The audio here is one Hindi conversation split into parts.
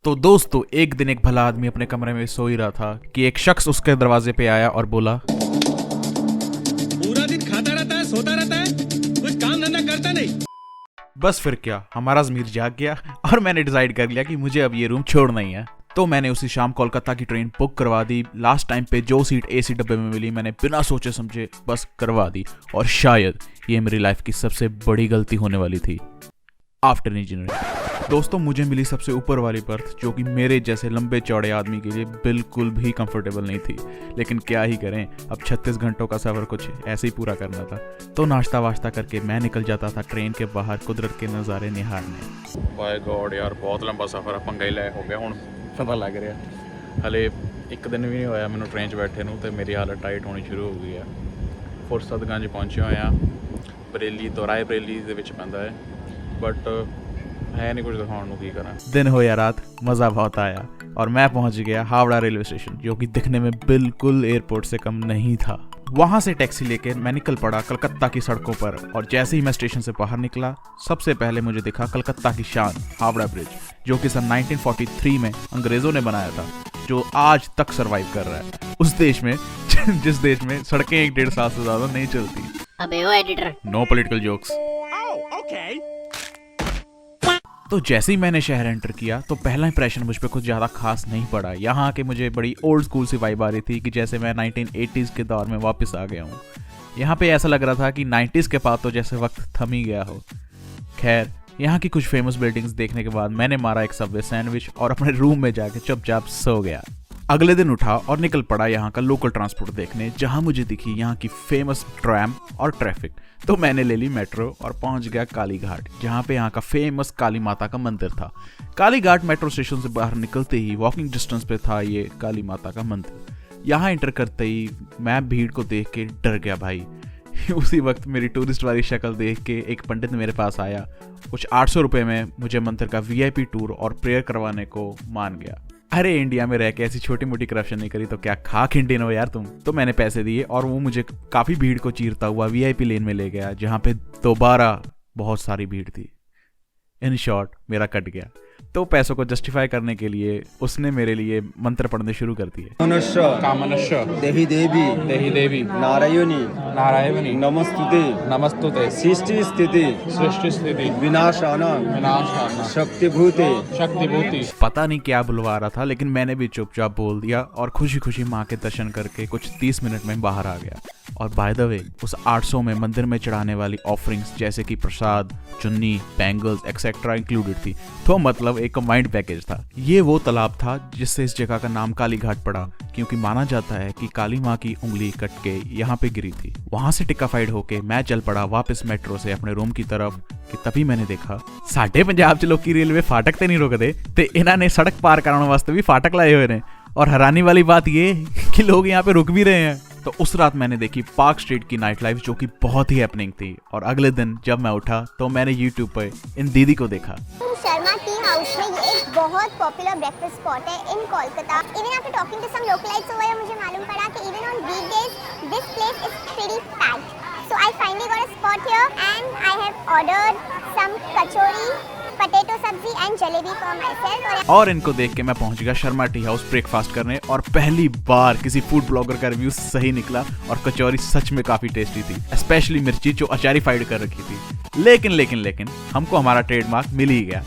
तो दोस्तों, एक दिन एक भला आदमी अपने कमरे में सो ही रहा था कि एक शख्स उसके दरवाजे पे आया और बोला, पूरा दिन खाता रहता है, सोता रहता है, कुछ काम धंधा करता नहीं। बस फिर क्या, हमारा ज़मीर जाग गया और मैंने डिसाइड कर लिया कि मुझे अब ये रूम छोड़ना ही है। तो मैंने उसी शाम कोलकाता की ट्रेन बुक करवा दी। लास्ट टाइम पे जो सीट एसी डब्बे में मिली मैंने बिना सोचे समझे बस करवा दी। और शायद ये मेरी लाइफ की सबसे बड़ी गलती होने वाली थी आफ्टर इंजीनियरिंग। दोस्तों, मुझे मिली सबसे ऊपर वाली बर्थ, जो कि मेरे जैसे लंबे चौड़े आदमी के लिए बिल्कुल भी कंफर्टेबल नहीं थी। लेकिन क्या ही करें, अब 36 घंटों का सफ़र कुछ ऐसे ही पूरा करना था। तो नाश्ता वाश्ता करके मैं निकल जाता था ट्रेन के बाहर कुदरत के नज़ारे निहारने। बाय गॉड यार, बहुत लंबा सफ़र है, पंगा ही लै हो गया हुण पता लग रहा। हले एक दिन भी नहीं होया मैनू ट्रेन 'च बैठे नूं ते मेरी हालत टाइट होनी शुरू हो गई है। फुरसतगंज पहुंचे हुए हैं, बरेली दोराए बरेली दे विच पैंदा है, बट है नहीं कुछ दिखाने की करा। दिन हो या रात, मज़ा बहुत आया और मैं पहुंच गया हावड़ा रेलवे स्टेशन, जो कि दिखने में बिल्कुल एयरपोर्ट से कम नहीं था। वहां से टैक्सी लेकर मैं निकल पड़ा कलकत्ता की सड़कों पर। और जैसे ही मैं स्टेशन से बाहर निकला, सबसे पहले मुझे दिखा कलकत्ता की शान हावड़ा ब्रिज, जो कि सन 1943 में अंग्रेजों ने बनाया था, जो आज तक सरवाइव कर रहा है उस देश में जिस देश में सड़कें 1-1.5 साल से ज्यादा नहीं चलती। अबे ओ एडिटर, नो पॉलिटिकल जोक्स। तो जैसे ही मैंने शहर एंटर किया तो पहला इंप्रेशन मुझ पे कुछ ज़्यादा खास नहीं पड़ा। यहाँ आके मुझे बड़ी ओल्ड स्कूल सी वाइब आ रही थी कि जैसे मैं 1980s के दौर में वापस आ गया हूँ। यहाँ पे ऐसा लग रहा था कि 90s के बाद तो जैसे वक्त थम ही गया हो। खैर, यहाँ की कुछ फेमस बिल्डिंग्स देखने के बाद मैंने मारा एक सबवे सैंडविच और अपने रूम में जाके चुपचाप सो गया। अगले दिन उठा और निकल पड़ा यहाँ का लोकल ट्रांसपोर्ट देखने, जहाँ मुझे दिखी यहाँ की फेमस ट्रैम और ट्रैफिक। तो मैंने ले ली मेट्रो और पहुंच गया काली घाट, जहाँ पे यहाँ का फेमस काली माता का मंदिर था। काली घाट मेट्रो स्टेशन से बाहर निकलते ही वॉकिंग डिस्टेंस पे था ये काली माता का मंदिर। यहाँ एंटर करते ही मैं भीड़ को देख के डर गया भाई। उसी वक्त मेरी टूरिस्ट वाली शक्ल देख के एक पंडित मेरे पास आया, कुछ 800 रुपये में मुझे मंदिर का VIP टूर और प्रेयर करवाने को मान गया। अरे इंडिया में रह के ऐसी छोटी मोटी करप्शन नहीं करी तो क्या खाक इंडियन हो यार तुम। तो मैंने पैसे दिए और वो मुझे काफ़ी भीड़ को चीरता हुआ VIP लेन में ले गया, जहाँ पे दोबारा बहुत सारी भीड़ थी। इन शॉर्ट, मेरा कट गया। तो पैसों को जस्टिफाई करने के लिए उसने मेरे लिए मंत्र पढ़ने शुरू कर दिए। मनुष्य कामनुष्य देहि देवी नारायणी नमस्तुते सृष्टि स्थिति विनाशान शक्तिभूते। पता नहीं क्या बुलवा रहा था, लेकिन मैंने भी चुपचाप बोल दिया और खुशी खुशी माँ के दर्शन करके कुछ 30 मिनट में बाहर आ गया। और बाय द वे, उस 800 में मंदिर में चढ़ाने वाली ऑफरिंग्स जैसे कि प्रसाद, चुन्नी, बैंगल्स एक्सेट्रा इंक्लूडेड थी। तो मतलब एक कंबाइंड पैकेज था। ये वो तालाब था जिससे इस जगह का नाम काली घाट पड़ा, क्योंकि माना जाता है कि काली माँ की उंगली कट के यहाँ पे गिरी थी। वहां से टिक्काफाइड होके मैं चल पड़ा वापस मेट्रो से अपने रूम की तरफ कि तभी मैंने देखा साडे पंजाब च लोग रेलवे फाटक ते नहीं रुकते, ते इन्हों ने सड़क पार करने वास्ते भी फाटक लाए हुए ने। और हैरानी वाली बात ये कि लोग यहाँ पे रुक भी रहे हैं। तो उस रात मैंने देखी पार्क स्ट्रीट की नाइट लाइफ, जो कि बहुत ही हैपनिंग थी। और अगले दिन जब मैं उठा तो मैंने YouTube पे इन दीदी को देखा। शर्मा टी हाउस में ये एक बहुत पॉपुलर ब्रेकफास्ट स्पॉट है in Kolkata. Even after talking to some localites over here, मुझे मालूम पड़ा कि even on weekdays this place is pretty packed. So I finally got a spot here and I have ordered some kachori, potato sabzi and jalebi for myself. और इनको देख के मैं पहुंच गया शर्मा टी हाउस ब्रेकफास्ट करने। और पहली बार किसी फूड ब्लॉगर का रिव्यू सही निकला और कचौरी सच में काफी टेस्टी थी, स्पेशली मिर्ची जो अचारीफाइड कर रखी थी। लेकिन हमको हमारा ट्रेडमार्क मिल ही गया।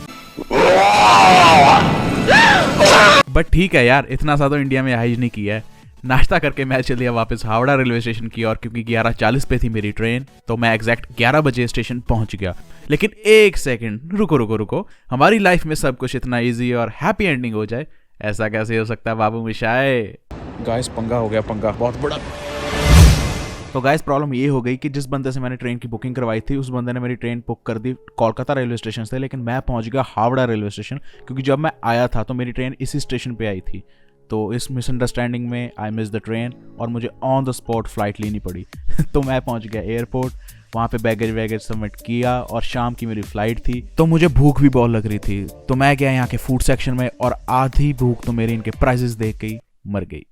बट ठीक है यार, इतना सा तो इंडिया में हाइज नहीं किया है। नाश्ता करके मैं चल दिया वापस हावड़ा रेलवे स्टेशन की ओर, क्योंकि 11:40 पे थी मेरी ट्रेन। तो मैं एग्जैक्ट 11 बजे स्टेशन पहुंच गया। लेकिन एक सेकंड, रुको। हमारी लाइफ में सब कुछ इतना इजी और हैप्पी एंडिंग हो जाए, ऐसा कैसे हो सकता है बाबू मिशाए। गाइस, पंगा हो गया, पंगा बहुत बड़ा। तो गाइस, प्रॉब्लम ये हो गई कि जिस बंदे से मैंने ट्रेन की बुकिंग करवाई थी, उस बंदे ने मेरी ट्रेन बुक कर दी कोलकाता रेलवे स्टेशन से, लेकिन मैं पहुंच गया हावड़ा रेलवे स्टेशन, क्योंकि जब मैं आया था तो मेरी ट्रेन इसी स्टेशन पे आई थी। तो इस मिसअंडरस्टैंडिंग में आई मिस द ट्रेन और मुझे ऑन द स्पॉट फ्लाइट लेनी पड़ी। तो मैं पहुंच गया एयरपोर्ट, वहाँ पे बैगेज सबमिट किया और शाम की मेरी फ्लाइट थी। तो मुझे भूख भी बहुत लग रही थी, तो मैं गया यहाँ के फूड सेक्शन में और आधी भूख तो मेरी इनके प्राइजेस देख के ही मर गई।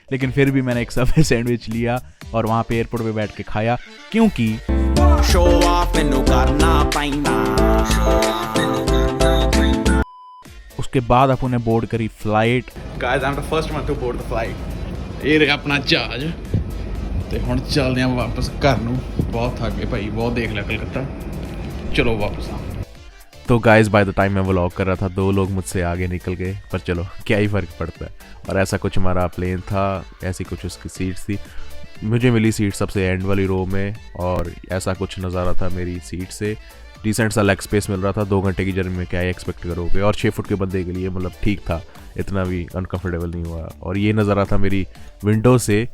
लेकिन फिर भी मैंने एक सबवे सैंडविच लिया और वहाँ पे एयरपोर्ट पे बैठ के खाया, क्योंकि शो ऑफ मैनू करना पैंदा। उसके बाद अपन ने बोर्ड करी flight. Guys I am the first one two board the flight. ये रहा अपना जहाज ते हुण चलदे आ वापस घर नूं। बहुत थक गए भाई, बहुत देख लिया कलकत्ता, चलो वापस आ। तो गाइस बाय द टाइम मैं व्लॉग कर रहा था 2 लोग मुझसे आगे निकल गए, पर चलो क्या ही फ़र्क पड़ता है। और ऐसा कुछ हमारा प्लेन था, ऐसी कुछ उसकी सीट्स थी। मुझे मिली सीट सबसे एंड वाली रो में, और ऐसा कुछ नज़ारा था मेरी सीट से। डिसेंट सा लेग स्पेस मिल रहा था। 2 घंटे की जर्नी में क्या ही एक्सपेक्ट करोगे, और 6 फुट के बंदे के लिए मतलब ठीक था, इतना भी अनकंफर्टेबल नहीं हुआ। और ये नज़ारा था मेरी विंडो से।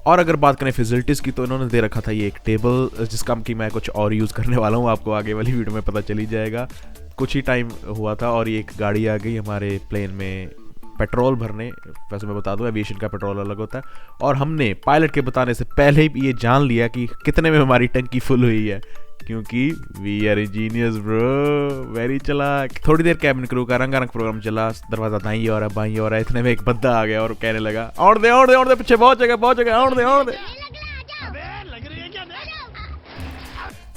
और अगर बात करें फैसिलिटीज़ की, तो इन्होंने दे रखा था ये एक टेबल, जिसका कि मैं कुछ और यूज़ करने वाला हूँ, आपको आगे वाली वीडियो में पता चली जाएगा। कुछ ही टाइम हुआ था और ये एक गाड़ी आ गई हमारे प्लेन में पेट्रोल भरने। वैसे मैं बता दूं एविएशन का पेट्रोल अलग होता है, और हमने पायलट के बताने से पहले ही ये जान लिया कि कितने में हमारी टंकी फुल हुई है, क्योंकि we are engineers bro, very चालाक। थोड़ी देर कैबिन क्रू का रंगारंग प्रोग्राम चला, दरवाजा दाईं और बाईं और इतने में एक बंदा आ गया और कहने लगा और दे पीछे बहुत जगह और दे।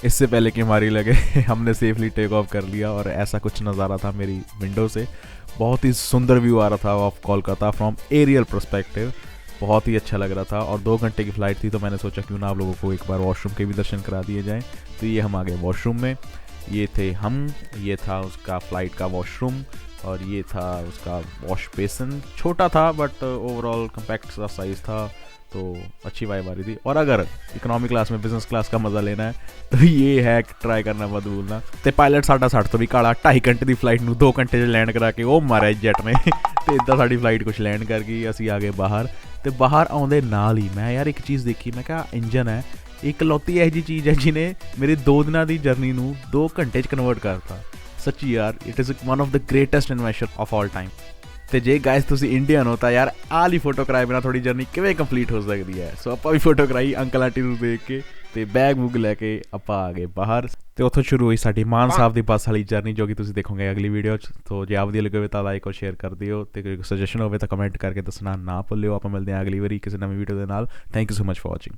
इससे पहले कि हमारी लगे हमने सेफली टेक ऑफ कर लिया, और ऐसा कुछ नज़ारा था मेरी विंडो से। बहुत ही सुंदर व्यू आ रहा था of Kolkata from aerial perspective, बहुत ही अच्छा लग रहा था। और 2 घंटे की फ़्लाइट थी, तो मैंने सोचा क्यों ना आप लोगों को एक बार वॉशरूम के भी दर्शन करा दिए जाएं। तो ये हम आ गए वॉशरूम में। ये थे हम, ये था उसका फ़्लाइट का वॉशरूम, और ये था उसका वॉश बेसिन। छोटा था बट ओवरऑल कम्पैक्ट सा साइज़ था, तो अच्छी वाइब आ रही थी। और अगर इकोनॉमी क्लास में बिजनेस क्लास का मज़ा लेना है तो ये है ट्राई करना मत भूलना। तो पायलट साढ़ा 60 तो भी काला 2.5 घंटे की फ्लाइट ਨੂੰ 2 घंटे 'ਚ लैंड करा के ਉਹ ਮਾਰਿਆ ਜੈਟ ਨੇ। ਤੇ ਇੱਦਾਂ ਸਾਡੀ ਫਲਾਈਟ ਕੁਛ ਲੈਂਡ ਕਰ ਗਈ, ਅਸੀਂ ਆ ਗਏ ਬਾਹਰ। ਤੇ ਬਾਹਰ ਆਉਂਦੇ ਨਾਲ ਹੀ ਮੈਂ ਯਾਰ ਇੱਕ ਚੀਜ਼ ਦੇਖੀ, ਮੈਂ ਕਿਹਾ ਇੰਜਨ ਹੈ ਇਕਲੌਤੀ ਇਹੋ ਜਿਹੀ ਚੀਜ਼ ਹੈ ਜਿਹਨੇ ਮੇਰੇ 2 ਦਿਨਾਂ ਦੀ ਜਰਨੀ ਨੂੰ 2 ਘੰਟੇ 'ਚ ਕਨਵਰਟ ਕਰਤਾ। ਸੱਚੀ ਯਾਰ it is one of the greatest invention of all time. ਤੇ ਜੇ ਗਾਇਸ ਤੁਸੀਂ ਇੰਡੀਅਨ ਹੋ ਤਾਂ ਯਾਰ ਆਹ ਵਾਲੀ ਫੋਟੋ ਕਰਾਏ ਬਿਨਾ ਤੁਹਾਡੀ ਜਰਨੀ ਕਿਵੇਂ ਕੰਪਲੀਟ ਹੋ ਸਕਦੀ ਹੈ। ਸੋ ਆਪਾਂ ਵੀ ਫੋਟੋ ਕਰਾਈ ਅੰਕਲ ਆਂਟੀ ਨੂੰ ਦੇਖ ਕੇ, ਤੇ ਬੈਗ ਬੁੱਗ ਲੈ ਕੇ ਆਪਾਂ ਆ ਗਏ ਬਾਹਰ। ਤੇ ਉੱਥੋਂ ਸ਼ੁਰੂ ਹੋਈ ਸਾਡੀ ਮਾਨ ਸਾਹਿਬ ਦੀ ਬੱਸ ਵਾਲੀ ਜਰਨੀ, ਜੋ ਕਿ ਤੁਸੀਂ ਦੇਖੋਗੇ ਅਗਲੀ ਵੀਡੀਓ 'ਚ। ਤੋ ਜੇ ਆਪ ਵਧੀਆ ਲੱਗੇ ਹੋਵੇ ਤਾਂ ਲਾਈਕ ਔਰ ਸ਼ੇਅਰ ਕਰ ਦਿਓ, ਤੇ ਕੋਈ ਸੁਜੈਸ਼ਨ ਹੋਵੇ ਤਾਂ ਕਮੈਂਟ ਕਰਕੇ ਦੱਸਣਾ ਨਾ ਭੁੱਲਿਓ। ਆਪਾਂ ਮਿਲਦੇ ਹਾਂ ਅਗਲੀ ਵਾਰੀ ਕਿਸੇ ਨਵੀਂ ਵੀਡੀਓ ਦੇ ਨਾਲ। Thank you so much for watching.